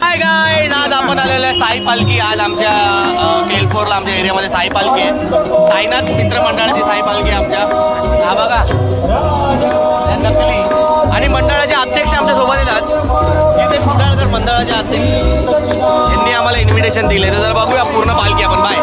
Hi guys, आज आपण आलेलो आहे साई पालखी. आज आमच्या केलफोरला आमच्या एरियामध्ये साई पालखी आहे. साईनाथ मित्रमंडळाची साई पालखी आहे आमच्या. हा बघा नकली आणि मंडळाचे अध्यक्ष आमच्या सोबत येतात. जिथे सुधाळकर मंडळाचे अध्यक्ष यांनी आम्हाला इन्व्हिटेशन दिले. तर जर बघूया पूर्ण पालखी आपण. बाय.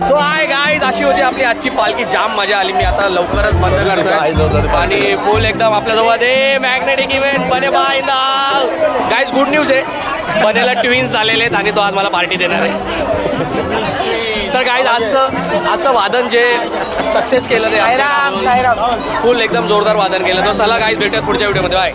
सो हाय गाईज, अशी होती आपली आजची पालखी. जाम मजा आली. मी आता लवकरच बंद करतोय आणि फुल एकदम आपल्याजवळ ते मॅग्नेटिक इव्हेंट बने बाय गाईज. गुड न्यूज आहे, बनेला ट्विन्स झालेले आहेत आणि तो आज मला पार्टी देणार आहे. तर गाईज आजचं वादन जे सक्सेस केलं ते फुल एकदम जोरदार वादन केलं. तर चला गाईज, भेटूयात पुढच्या व्हिडिओमध्ये. बाय.